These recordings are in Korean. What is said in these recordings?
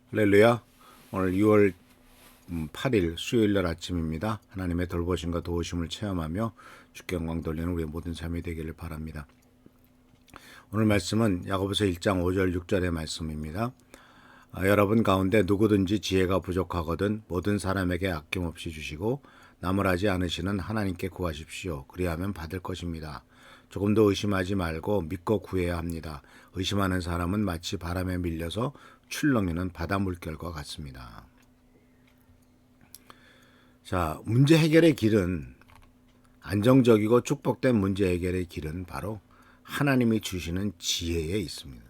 할렐루야. 오늘 6월 8일 수요일날 아침입니다. 하나님의 돌보심과 도우심을 체험하며 주께 영광 돌리는 우리의 모든 삶이 되기를 바랍니다. 오늘 말씀은 야고보서 1장 5절 6절의 말씀입니다. 여러분 가운데 누구든지 지혜가 부족하거든 모든 사람에게 아낌없이 주시고 나무라지 않으시는 하나님께 구하십시오. 그리하면 받을 것입니다. 조금도 의심하지 말고 믿고 구해야 합니다. 의심하는 사람은 마치 바람에 밀려서 출렁이는 바다 물결과 같습니다. 자, 문제 해결의 길은 안정적이고 축복된 문제 해결의 길은 바로 하나님이 주시는 지혜에 있습니다.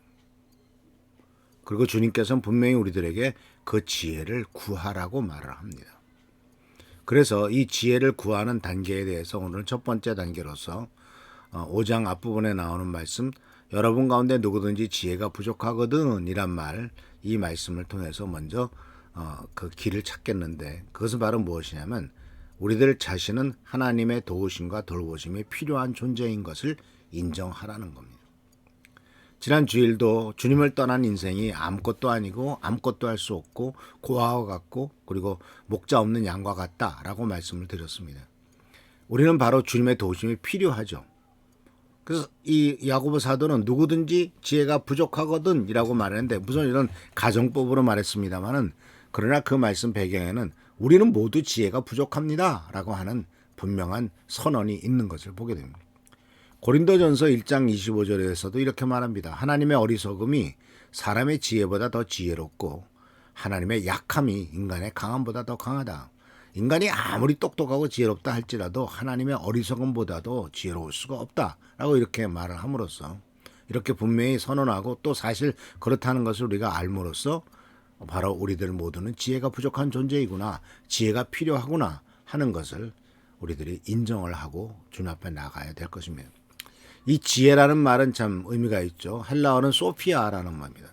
그리고 주님께서는 분명히 우리들에게 그 지혜를 구하라고 말을 합니다. 그래서 이 지혜를 구하는 단계에 대해서 오늘 첫 번째 단계로서 5장 앞부분에 나오는 말씀, 여러분 가운데 누구든지 지혜가 부족하거든 이란 말, 이 말씀을 통해서 먼저 그 길을 찾겠는데, 그것은 바로 무엇이냐면 우리들 자신은 하나님의 도우심과 돌보심이 필요한 존재인 것을 인정하라는 겁니다. 지난 주일도 주님을 떠난 인생이 아무것도 아니고 아무것도 할 수 없고 고아와 같고 그리고 목자 없는 양과 같다라고 말씀을 드렸습니다. 우리는 바로 주님의 도우심이 필요하죠. 그래서 이 야고보 사도는 누구든지 지혜가 부족하거든 이라고 말했는데, 무슨 이런 가정법으로 말했습니다만은, 그러나 그 말씀 배경에는 우리는 모두 지혜가 부족합니다 라고 하는 분명한 선언이 있는 것을 보게 됩니다. 고린도전서 1장 25절에서도 이렇게 말합니다. 하나님의 어리석음이 사람의 지혜보다 더 지혜롭고 하나님의 약함이 인간의 강함보다 더 강하다. 인간이 아무리 똑똑하고 지혜롭다 할지라도 하나님의 어리석음보다도 지혜로울 수가 없다라고 이렇게 말을 함으로써, 이렇게 분명히 선언하고 또 사실 그렇다는 것을 우리가 알므로써 바로 우리들 모두는 지혜가 부족한 존재이구나, 지혜가 필요하구나 하는 것을 우리들이 인정을 하고 주님 앞에 나가야 될 것입니다. 이 지혜라는 말은 참 의미가 있죠. 헬라어는 소피아라는 말입니다.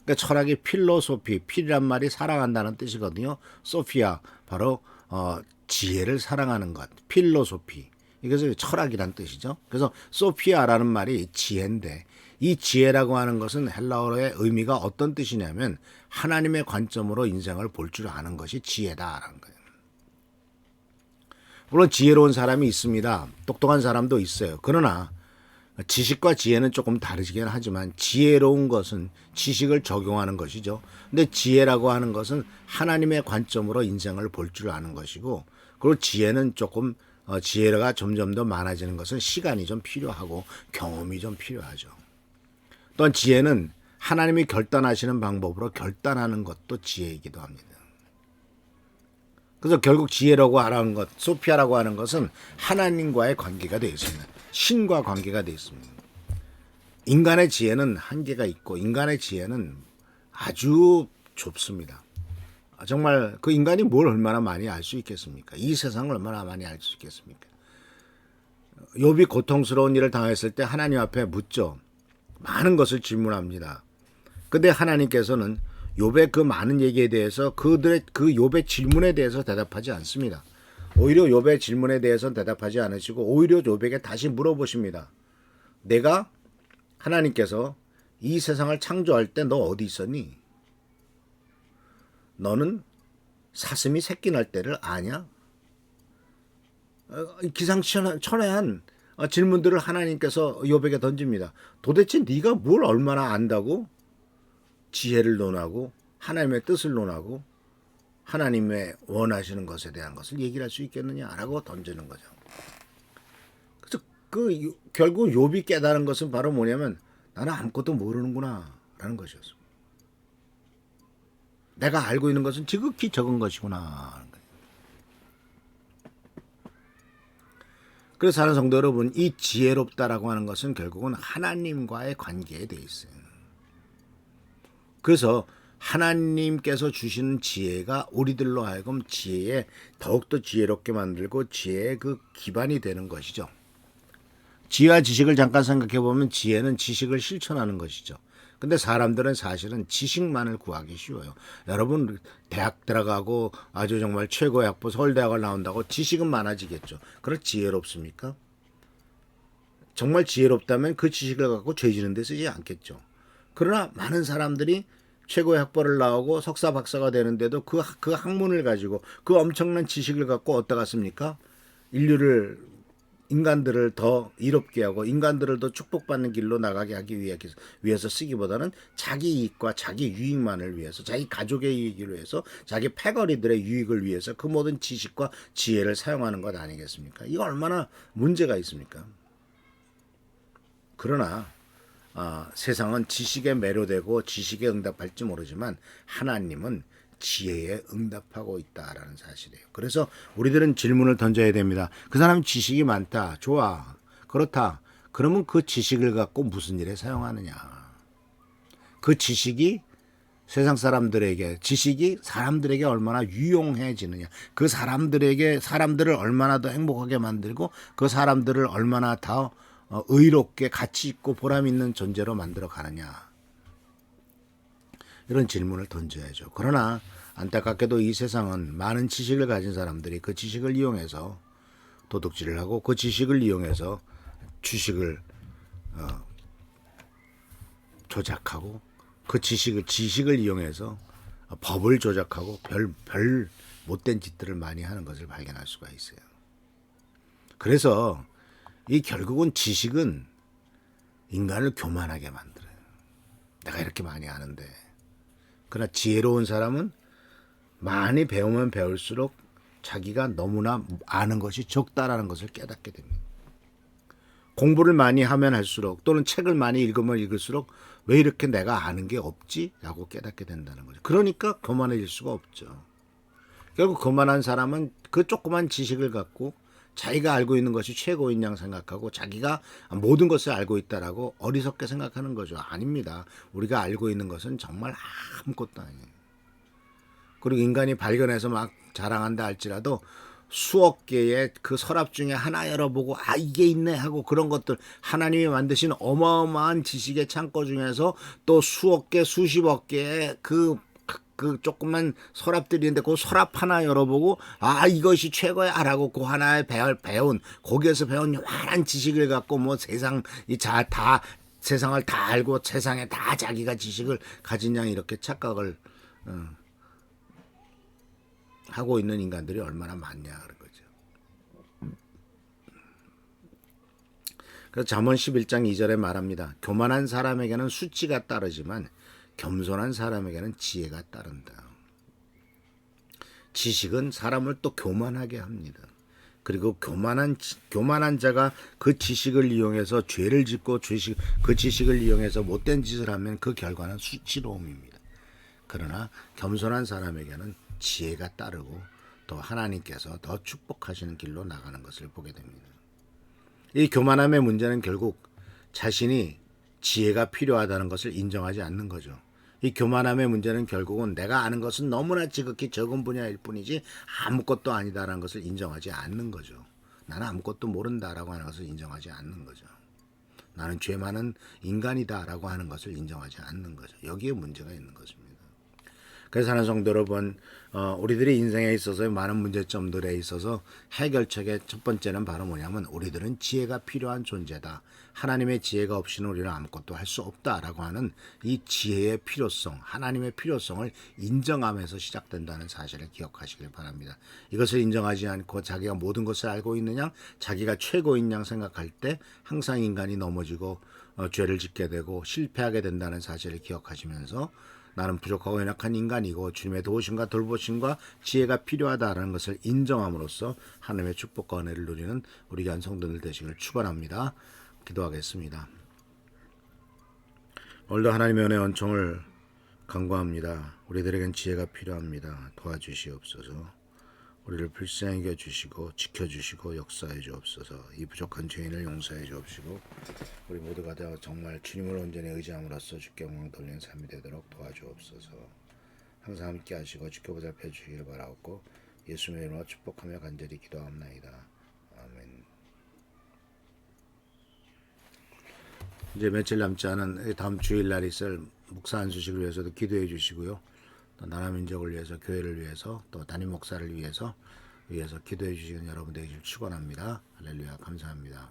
그러니까 철학의 필로소피, 필이란 말이 사랑한다는 뜻이거든요. 소피아, 바로 지혜를 사랑하는 것, 필로소피. 이것은 철학이란 뜻이죠. 그래서 소피아라는 말이 지혜인데, 이 지혜라고 하는 것은 헬라어의 의미가 어떤 뜻이냐면 하나님의 관점으로 인생을 볼 줄 아는 것이 지혜다라는 거예요. 물론 지혜로운 사람이 있습니다. 똑똑한 사람도 있어요. 그러나 지식과 지혜는 조금 다르긴 하지만 지혜로운 것은 지식을 적용하는 것이죠. 근데 지혜라고 하는 것은 하나님의 관점으로 인생을 볼 줄 아는 것이고, 그리고 지혜는 조금 지혜가 점점 더 많아지는 것은 시간이 좀 필요하고 경험이 좀 필요하죠. 또한 지혜는 하나님이 결단하시는 방법으로 결단하는 것도 지혜이기도 합니다. 그래서 결국 지혜라고 하는 것, 소피아라고 하는 것은 하나님과의 관계가 되어 있습니다. 신과 관계가 되어 있습니다. 인간의 지혜는 한계가 있고 인간의 지혜는 아주 좁습니다. 정말 그 인간이 뭘 얼마나 많이 알 수 있겠습니까? 이 세상을 얼마나 많이 알 수 있겠습니까? 욥이 고통스러운 일을 당했을 때 하나님 앞에 묻죠. 많은 것을 질문합니다. 근데 하나님께서는 욥의 그 많은 얘기에 대해서 그들의 그 욥의 질문에 대해서 대답하지 않습니다. 오히려 욥의 질문에 대해서는 대답하지 않으시고 오히려 욥에게 다시 물어보십니다. 내가, 하나님께서 이 세상을 창조할 때 너 어디 있었니? 너는 사슴이 새끼 날 때를 아냐? 기상천외한 질문들을 하나님께서 욥에게 던집니다. 도대체 네가 뭘 얼마나 안다고 지혜를 논하고 하나님의 뜻을 논하고 하나님의 원하시는 것에 대한 것을 얘기를 할 수 있겠느냐라고 던지는 거죠. 그래서 결국 욥이 깨달은 것은 바로 뭐냐면 나는 아무것도 모르는구나라는 것이었습니다. 내가 알고 있는 것은 지극히 적은 것이구나. 그래서 사는 성도 여러분, 이 지혜롭다라고 하는 것은 결국은 하나님과의 관계에 대해 있어요. 그래서 하나님께서 주시는 지혜가 우리들로 하여금 지혜에 더욱더 지혜롭게 만들고 지혜의 그 기반이 되는 것이죠. 지혜와 지식을 잠깐 생각해 보면 지혜는 지식을 실천하는 것이죠. 근데 사람들은 사실은 지식만을 구하기 쉬워요. 여러분 대학 들어가고 아주 정말 최고의 학부 서울대학을 나온다고 지식은 많아지겠죠. 그럴 지혜롭습니까? 정말 지혜롭다면 그 지식을 갖고 죄 지는 데 쓰지 않겠죠. 그러나 많은 사람들이 최고의 학벌을 나오고 석사 박사가 되는데도 그 학문을 가지고 그 엄청난 지식을 갖고 어디다 갔습니까? 인류를 인간들을 더 이롭게 하고 인간들을 더 축복받는 길로 나가게 하기 위해서 쓰기보다는 자기 이익과 자기 유익만을 위해서 자기 가족의 이익을 위해서 자기 패거리들의 유익을 위해서 그 모든 지식과 지혜를 사용하는 것 아니겠습니까? 이거 얼마나 문제가 있습니까? 그러나 세상은 지식에 매료되고 지식에 응답할지 모르지만 하나님은 지혜에 응답하고 있다라는 사실이에요. 그래서 우리들은 질문을 던져야 됩니다. 그 사람이 지식이 많다. 좋아. 그렇다. 그러면 그 지식을 갖고 무슨 일에 사용하느냐. 그 지식이 세상 지식이 사람들에게 얼마나 유용해지느냐. 그 사람들을 얼마나 더 행복하게 만들고 그 사람들을 얼마나 더 의롭게 가치 있고 보람 있는 존재로 만들어 가느냐. 이런 질문을 던져야죠. 그러나 안타깝게도 이 세상은 많은 지식을 가진 사람들이 그 지식을 이용해서 도둑질을 하고 그 지식을 이용해서 주식을 조작하고 그 지식을 이용해서 법을 조작하고 별 못된 짓들을 많이 하는 것을 발견할 수가 있어요. 그래서 이 결국은 지식은 인간을 교만하게 만들어요. 내가 이렇게 많이 아는데. 그러나 지혜로운 사람은 많이 배우면 배울수록 자기가 너무나 아는 것이 적다라는 것을 깨닫게 됩니다. 공부를 많이 하면 할수록 또는 책을 많이 읽으면 읽을수록 왜 이렇게 내가 아는 게 없지? 라고 깨닫게 된다는 거죠. 그러니까 교만해질 수가 없죠. 결국 교만한 사람은 그 조그만 지식을 갖고 자기가 알고 있는 것이 최고인 양 생각하고 자기가 모든 것을 알고 있다라고 어리석게 생각하는 거죠. 아닙니다. 우리가 알고 있는 것은 정말 아무것도 아니에요. 그리고 인간이 발견해서 막 자랑한다 할지라도 수억 개의 그 서랍 중에 하나 열어보고 이게 있네 하고 그런 것들 하나님이 만드신 어마어마한 지식의 창고 중에서 또 수억 개 수십억 개의 그 조그만 서랍들이 있는데 그 서랍 하나 열어보고 이것이 최고야라고 그 하나에 배운 거기에서 배운 요만한 지식을 갖고 뭐 세상을 다 알고 세상에 다 자기가 지식을 가진 양 이렇게 착각을 하고 있는 인간들이 얼마나 많냐 그런 거죠. 그래서 잠언 11장 2절에 말합니다. 교만한 사람에게는 수치가 따르지만 겸손한 사람에게는 지혜가 따른다. 지식은 사람을 또 교만하게 합니다. 그리고 교만한 자가 그 지식을 이용해서 죄를 짓고 그 지식을 이용해서 못된 짓을 하면 그 결과는 수치로움입니다. 그러나 겸손한 사람에게는 지혜가 따르고 또 하나님께서 더 축복하시는 길로 나가는 것을 보게 됩니다. 이 교만함의 문제는 결국 자신이 지혜가 필요하다는 것을 인정하지 않는 거죠. 이 교만함의 문제는 결국은 내가 아는 것은 너무나 지극히 적은 분야일 뿐이지 아무것도 아니다라는 것을 인정하지 않는 거죠. 나는 아무것도 모른다라고 하는 것을 인정하지 않는 거죠. 나는 죄 많은 인간이다라고 하는 것을 인정하지 않는 거죠. 여기에 문제가 있는 것입니다. 그래서 하는 성도 여러분, 우리들이 인생에 있어서 많은 문제점들에 있어서 해결책의 첫 번째는 바로 뭐냐면 우리들은 지혜가 필요한 존재다. 하나님의 지혜가 없이는 우리는 아무것도 할 수 없다라고 하는 이 지혜의 필요성, 하나님의 필요성을 인정하면서 시작된다는 사실을 기억하시길 바랍니다. 이것을 인정하지 않고 자기가 모든 것을 알고 있는 양, 자기가 최고인 양 생각할 때 항상 인간이 넘어지고 죄를 짓게 되고 실패하게 된다는 사실을 기억하시면서 나는 부족하고 연약한 인간이고 주님의 도우심과 돌보심과 지혜가 필요하다라는 것을 인정함으로써 하나님의 축복과 은혜를 누리는 우리 귀한 성도들 되시기를 축원합니다. 기도하겠습니다. 오늘도 하나님의 은혜 은총을 간구합니다. 우리들에겐 지혜가 필요합니다. 도와주시옵소서. 우리를 불쌍히 여겨주시고 지켜주시고 역사해 주옵소서. 이 부족한 죄인을 용서해 주옵시고 우리 모두가 다 정말 주님을 온전히 의지함으로써 주께 영광 돌리는 삶이 되도록 도와주옵소서. 항상 함께 하시고 지켜보살펴 주시기를 바라옵고 예수님의 이름으로 축복하며 간절히 기도합나이다. 아멘. 이제 며칠 남지 않은 다음 주일날 있을 목사 안수식을 위해서도 기도해 주시고요. 또 나라 민족을 위해서 교회를 위해서 또 담임 목사를 위해서 기도해 주시는 여러분 되기를 축원합니다. 할렐루야 감사합니다.